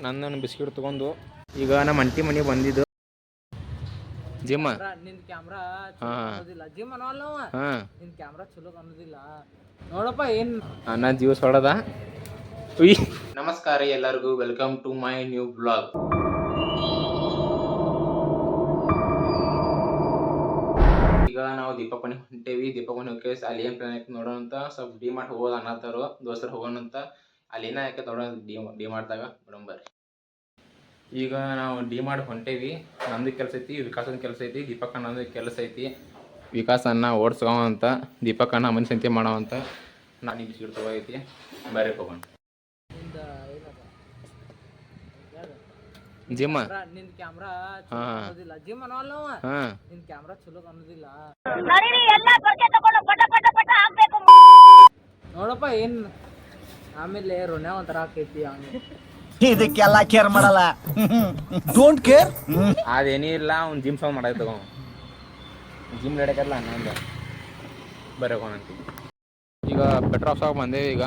ನನ್ನ ಬಿಸ್ಕಿಟ್ ತಗೊಂಡು ಈಗ ನಮ್ಮ ಅಂಟಿ ಮನೆಗೆ ಬಂದಿದ್ದು ಜಿಮ್ ನಿನ್ ಕ್ಯಾಮ್ರಾ ಅನ್ನೋದಿಲ್ಲ ಜಿಮ್ ಅನ್ನೋಲ್ಲ ನಿನ್ ಕ್ಯಾಮ್ರಾ ಚಲೋ ಅನ್ನೋದಿಲ್ಲ ನೋಡಪ್ಪ ಏನ್ ಅನ್ನ ಜೀವ ಸೊಡದ. ನಮಸ್ಕಾರ ಎಲ್ಲರಿಗೂ, welcome to my new blog. ಈಗ ನಾವು ದೀಪಾವಳಿ ಹೊಂಟೇವಿ. ದೀಪಾವಳಿ ಹೋಗಿ ಅಲ್ಲಿ ಏನ್ ಪ್ಲಾನ್ ಆಯ್ತು ನೋಡೋಣ ಅಂತ. ಸ್ವಲ್ಪ ಡಿ ಮಾರ್ಟ್ ಹೋಗೋದು ಅನ್ನತ್ತಾರು ದೋಸ್ತರು ಹೋಗೋಣ ಅಂತ. ಅಲ್ಲಿ ಏನ ಯಾಕೆ ನೋಡೋಣ ಡಿ ಮಾರ್ಟ್ದಾಗ ಬರೋಂಬರ್ರಿ. ಈಗ ನಾವು ಡಿ ಮಾರ್ಟ್ ಹೊಂಟೇವಿ. ನಂದು ಕೆಲಸ ಐತಿ, ವಿಕಾಸನ ಕೆಲಸ ಐತಿ, ದೀಪಕ್ ಅಣ್ಣಂದು ಕೆಲಸ ಐತಿ. ವಿಕಾಸ್ ಅನ್ನ ಓಡಿಸ್ಕೋ ಅಂತ, ದೀಪಕ್ ಅಣ್ಣ ಮನೆ ಸಂತೆ ಮಾಡೋ ಅಂತ. ನಾನು ಈ ಬಿಸ್ಕಿಟ್ ತಗೋಐತಿ, ಬೇರೆ ಹೋಗೋಣ. ಜಿಮ್ ನಿನ್ ಕ್ಯಾಮ್ರಾ ಅನ್ನೋದಿಲ್ಲ ಜಿಮ್ ಅನ್ನೋಲ್ಲ ನಿನ್ ಕ್ಯಾಮ್ರಾ ಚಲೋ ಅನ್ನೋದಿಲ್ಲ ನೋಡಪ್ಪ ಏನ್. ಆಮೇಲೆ ರೊಣ್ಯ ಒಂಥರ ಆಕೈತಿ ಇದಕ್ಕೆಲ್ಲ ಕೇರ್ ಮಾಡಲ್ಲ. Don't care. ಅದೇನೇ ಇಲ್ಲ, ಅವ್ನು ಜಿಮ್ ಸಾಂಗ್ ಮಾಡೋದು ತಗೋ. ಜಿಮ್ ನಡಕಲ್ಲ ಅನ್ನೊಂದು ಬರೀ ಹೋಗೋಣಂತೀವಿ. ಈಗ ಪೆಟ್ರೋಲ್ ಹಾಕ್ಸೋಕೆ ಬಂದೇವಿ. ಈಗ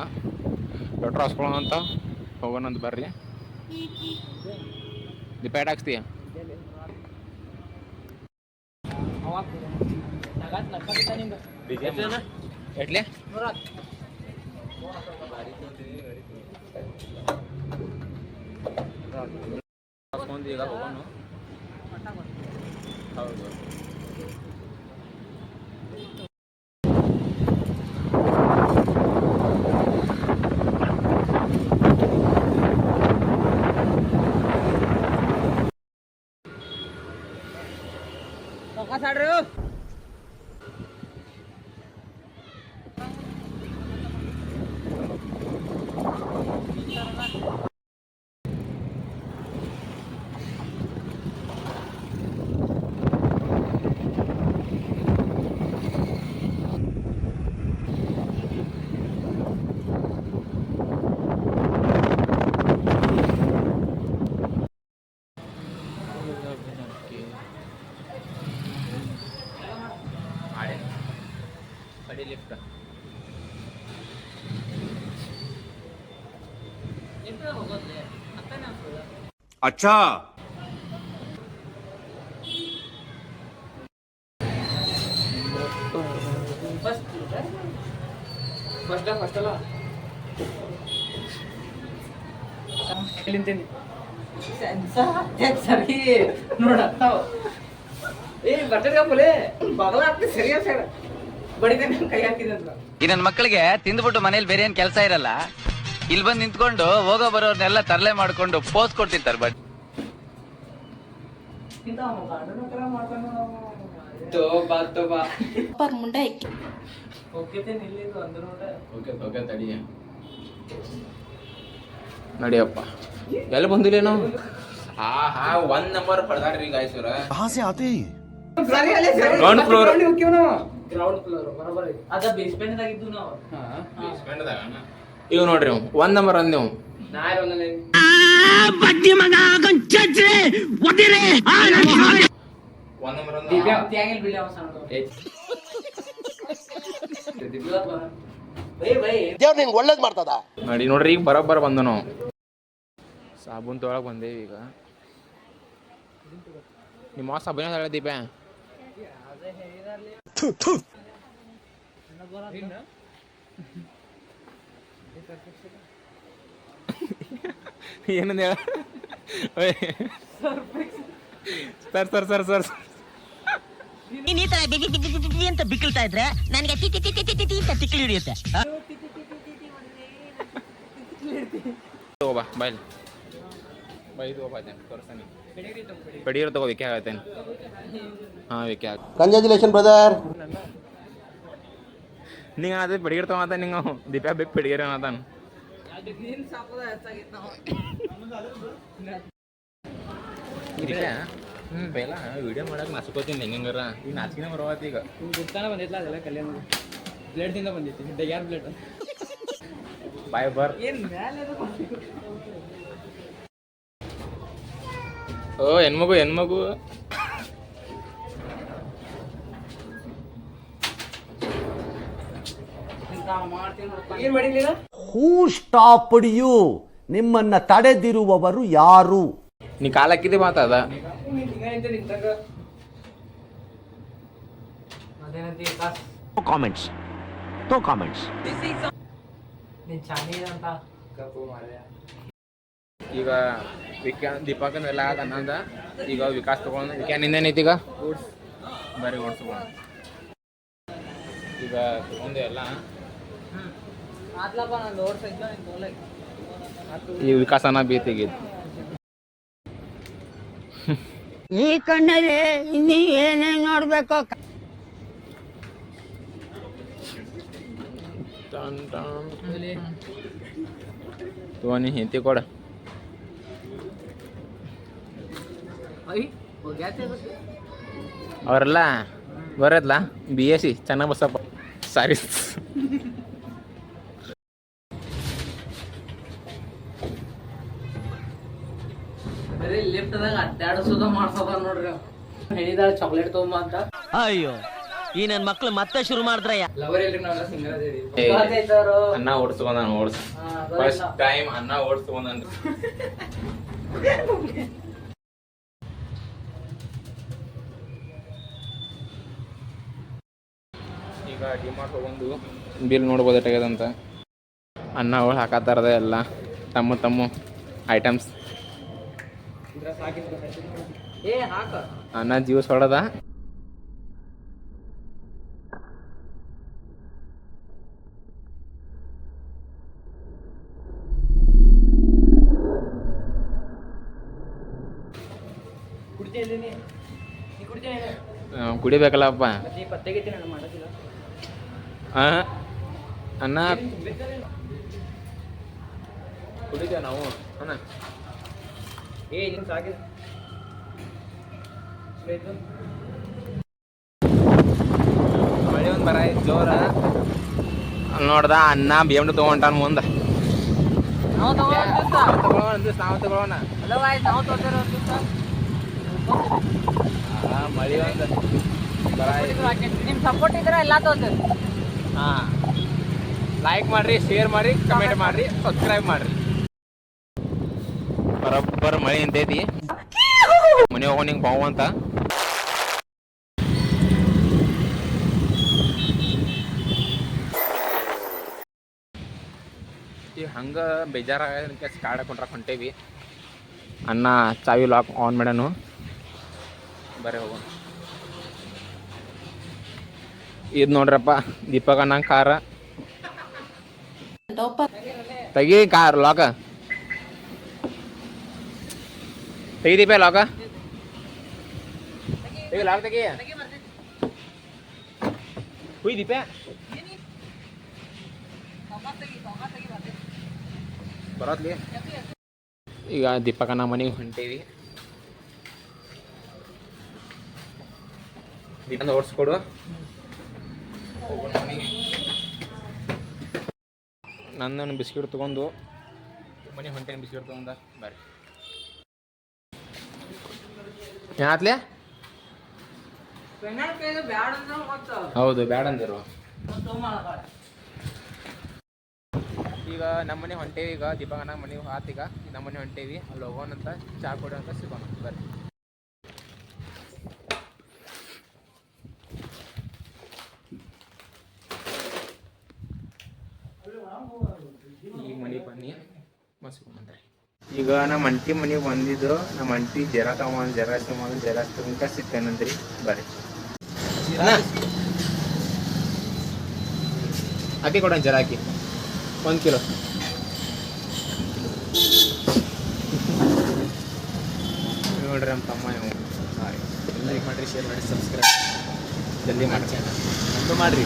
ಪೆಟ್ರೋಲ್ ಹಾಕ್ಸ್ಕೊಳ್ಳೋಣ ಅಂತ ಹೋಗೋಣಂತ ಬರ್ರಿ. ಪ್ಯಾಟ್ ಹಾಕ್ಸ್ತೀಯ? ಎಟ್ಲೆ ಈಗ ಹೋಗೋಣ. ಹೌದು, ಲಿಫ್ಟ್ अच्छा ಫಸ್ಟ್ ಅಲ್ಲ ಸರಿ ನೋಡ ಏ ಬರ್ತದೆ ಬೋಲೆ ಬಗಲ ಆಗ್ತದೆ ಸರಿಯಾದ ಸೈಡ್ ಬಡಿದೇನೆ ಕೈ ಹಾಕಿದಂತ. ಈ ನನ್ನ ಮಕ್ಕಳಿಗೆ ತಿಂದ್ಬಿಟ್ಟು ಮನೇಲಿ ಬೇರೆ ಏನ್ ಕೆಲಸ ಇರಲ್ಲ, ಇಲ್ಲಿ ಬಂದು ನಿಂತ್ಕೊಂಡು ಹೋಗೋ ಬರೋರ್ನೆಲ್ಲ ತರಲೆ ಮಾಡ್ಕೊಂಡು ಪೋಸ್ ಕೊಡ್ತಿರ್ತಾರೆ. ಬಟ್ ನಡಿಯಪ್ಪ, ಎಲ್ಲ ಬಂದಿಲ್ಲ ನಾವು. ಹಾ 1 ನಂಬರ್ ಪಡ್ದಾಡ್ರಿ ಗಾಯ್ಸೂರ. ಗ್ರೌಂಡ್ ಫ್ಲೋರ್ ಬರೋಬರ ಅದ ಬೇಸ್ಮೆಂಟ್ ದಾಗಿದ್ದು ನಾವು. ಬೇಸ್ಮೆಂಟ್ ದಾಗ ಈಗ ನೋಡ್ರಿ 1 ನಂಬರ್ ಅಂದೇವು. ಒಳ್ಳೇದ್ ಮಾಡ್ತದ ನೋಡಿ ನೋಡ್ರಿ, ಈಗ ಬರೋಬ್ಬರ ಬಂದ ನಾವು. ಸಾಬೂನ್ ತೊಳಕ್ ಬಂದೇವಿ. ಈಗ ನಿಮ್ಮ ಸಾಬೂನ ಹೇಳ ದೀಪ ಏನಂದ ಹೇಳ. ಸರ್ ಸರ್ ಸರ್ ಸರ್ ನೀನ್ ಈ ತರ ಅಂತ ಬಿಕ್ಕಳ್ತಾ ಇದ್ರೆ ನನಗೆ ತಿಕ್ಕಲಿ ಹಿಡಿಯುತ್ತೆ. ತಗೋಬಾ ಬಾಯ್ ಬಾಯ್ ತಗೋಬಾ ತೋರಿಸ್ತಾನೆ. ಪಡಿಯರ್ ತಗೋ, ವಿಕೆ ಆಗತ್ತೇನೆ. ಹಾಂ ವಿಕೆ ಆಗ. Congratulation brother. ನಿಂಗೆ ಅದೇ ಪಡಿಯರ್ ತಗೋತ ನಿಂಗೆ ದೀಪಾ ಬೇಕು ಪಡಿಯರ್ ಅನ್ನತಾನ. ಪೈಲ ವಿಡಿಯೋ ಮಾಡಕ್ಕೆ ನಾಚ್ಕೋತೀನಿ ಹೆಂಗಾರ. ಈಗ ನಾಚಿಕೆನೇ ಬರೋವತ್ತು. ಈಗ ಗುರ್ತಾನ ಬಂದಿಲ್ಲ ಅದೆಲ್ಲ ಕಲ್ಯಾಣ ಪ್ಲೇಟ್ದಿಂದ ಬಂದಿತ್ತು. ಯಾರು ಪ್ಲೇಟ್ ಬಾಯ್ ಬರ್ ಏನು ಮೇಲೆ ಓ ಹೆಣ್ಮಗು ಹೆಣ್ಮಗು. Who stopped you? ನಿಮ್ಮನ್ನ ತಡೆದಿರುವವರು ಯಾರು? ನೀ ಕಾಲ್ ಹಾಕಿದ್ದೆ ಮಾತಾದ ಹಿಂಗೈತೆ ನಿಂತಾಗ ಅದೇನಂತಿ ಕಾಸ್ ಕಾಮೆಂಟ್ಸ್, ನೋ ಕಾಮೆಂಟ್ಸ್. ನೀನ್ ಚಾನಿ ಅಂತ ಕಪ್ಪು ಮಾರ್ರೆ. ಈಗ ದೀಪಕನ ಎಲ್ಲ ಆದ ಅನ್ನಂದ ಈಗ ವಿಕಾಸ್ ತಗೊಂಡು ವಿಕ್ಯಾನ್ ನಿಂದೇನೈತಿ ಈಗ ಬರೀ ಓಡಿಸ್ಕೊಂಡು ಈಗ ತಗೊಂಡು ಎಲ್ಲ ಆತ್ಲಪ್ಪ ನಾನು ಓಡ್ಸೈತ್ಲ ನೀನ್ ತೋಲೆ ಈ ವಿಕಾಸನ ಬೀತಿಗಿದ್ ಈ ಕಣ್ಣಲ್ಲಿ ಇನ್ನೀ ಏನೇನ್ ನೋಡ್ಬೇಕು. ತಗೋನಿ ಹಿಂತಿ ಕೊಡ ಐ ಹೋಗ್ಯಾತೆ ಅದಕ್ಕೆ ಅವರೆಲ್ಲ ಬರತ್ಲ BSc ಚೆನ್ನಾಗಿ ಬಸಪ್ಪ ಸಾರಿ ಬರೀ ಲಿಫ್ಟ್ದಾಗ ಅಡ್ಡಾಡಿಸೋದ ಮಾಡ್ಸೋದ ನೋಡ್ರಿ ಹೇಳಿದಾಳ ಚಾಕ್ಲೇಟ್ ತಗೊಂಬ ಅಂತ. ಅಯ್ಯೋ ಈ ನನ್ ಮಕ್ಳು ಮತ್ತೆ ಶುರು ಮಾಡಿದ್ರಯ್ಯ. ಲವರ್ ಎಲ್ರಿ ನಾವೆಲ್ಲ ಸಿಂಗಲ್ ಅದೇರಿ. ಅನ್ನ ಓಡಿಸ್ಕೊಂಡ ಓಡಿಸ್ ಫಸ್ಟ್ ಟೈಮ್ ಅನ್ನ ಓಡಿಸ್ಕೊಂಡ ಈಗ ಡಿಮಾರ್ಟ್ ಹೋಗೊಂಡು ಬಿಲ್ ನೋಡ್ಬೋದು ಎಷ್ಟಾಗ್ಯದಂತ. ಅನ್ನಗಳು ಹಾಕತ್ತಾರದ ಎಲ್ಲ ತಮ್ಮ ಐಟಮ್ಸ್. ಏ ಹಾಕ ಅನ್ನ ಜ್ಯೂಸ್ ಹೊಡೆದ ಕುಡ್ತೀನಿ ನೀ ಕುಡ್ತೀನಿ ಕುಡಿಬೇಕಲ್ಲಪ್ಪ. ಮತ್ತೆ ಪತ್ತೆಗೈತಿ ನಾನು ಮಾಡೋದಿಲ್ಲ ಅನ್ನ ಕುಡಿತೇವೆ ನಾವು ಅಣ್ಣ. ಏ ನಿನ್ ಸಾಕಿದ ಮಳೆ ಒಂದು ಬರ ಜೋರ ನೋಡ್ದ ಅನ್ನ BMW ತಗೊಂಟಾನ ಮುಂದೆ. ನಾವು ನಾವು ತಗೊಳ್ಳೋಣ ಹಲೋ ಆಯ್ತು ನಾವು ತೊಗೊಂಡಿರೋ ಮಳೆ ಒಂದು ಬರ ನಿಮ್ ಸಪೋರ್ಟ್ ಇದ್ರೆ ಎಲ್ಲ ತಗೋತೀವಿ. ಹಾಂ ಲೈಕ್ ಮಾಡಿರಿ, ಶೇರ್ ಮಾಡಿರಿ, ಕಮೆಂಟ್ ಮಾಡಿರಿ, ಸಬ್ಸ್ಕ್ರೈಬ್ ಮಾಡಿರಿ. ಬರೋಬ್ಬರ ಮಳೆ ನಿಂತೈತಿ. ಮನೆ ಹೋಗೋ ನಿಂಗೆ ಬಾವು ಅಂತ ಈಗ ಹಂಗೆ ಬೇಜಾರಾಗ ಕಾರ್ಡ್ ಹಾಕೊಂಡ್ರೆ ಹೊಂಟೇವಿ. ಅನ್ನ ಚಾವಿ ಲಾಕ್ ಆನ್ ಮಾಡ್ಯಾನು. ಬರೀ ಹೋಗೋಣ. ಇದು ನೋಡ್ರಪ್ಪ ದೀಪಕ ನಂಗೆ ಕಾರ ತೆಗಿ ಕಾರ್ ಲಾಕ ತೆಗಿ ದೀಪ ಲಾಕ ತೆಗಿ ಲಾಕ್ ತೆಗಿ ಹುಯ್ ದೀಪ ಬರೋದ್ಲಿ. ಈಗ ದೀಪಕನ ಮನೆಗೆ ಹೊಂಟೇವಿ. ದೀಪನ ಓಡಿಸ್ಕೊಡು. ನಂದೊಂದು ಬಿಸ್ಕಿಟ್ ತೊಗೊಂಡು ಮನೆ ಹೊಂಟೇನು ಬಿಸ್ಕಿಟ್ ತೊಗೊಂಡ ಬರ್ರಿ. ಏನಾತ್ಲೆ? ಹೌದು ಬ್ಯಾಡ ಅಂದಿರು. ಈಗ ನಮ್ಮ ಮನೆ ಹೊಂಟೇವಿ. ಈಗ ದೀಪಕನ ಮನೆ ಆತೀಗ ನಮ್ಮ ಮನೆ ಹೊಂಟೇವಿ. ಅಲ್ಲಿ ಹೋಗೋಣಂತ ಚಾ ಕೊಡೋಂತ ಸಿಗೋಣ ಬರ್ರಿ. ಈಗ ಮನೆಗೆ ಬನ್ನಿ ಮಸ್ಕೊಂಡ್ರಿ. ಈಗ ನಮ್ಮ ಅಂಟಿ ಮನೆಗೆ ಬಂದಿದ್ದು. ನಮ್ಮ ಅಂಟಿ ಜರ ತಗೊಂತ ಸಿಗ್ತೇನಂದ್ರಿ ಬರ್ರಿ. ಹಾಕಿ ಕೊಡೋಣ ಜರ ಹಾಕಿ 1 ಕಿಲೋ. ನೋಡ್ರಿ ನಮ್ಮ ತಮ್ಮ ಇವು. ಲೈಕ್ ಮಾಡಿರಿ, ಶೇರ್ ಮಾಡಿ, ಸಬ್ಸ್ಕ್ರೈಬ್ ಜಲ್ದಿ ಮಾಡಿ. ಚಾನಲ್ ಒಂದು ಮಾಡಿರಿ.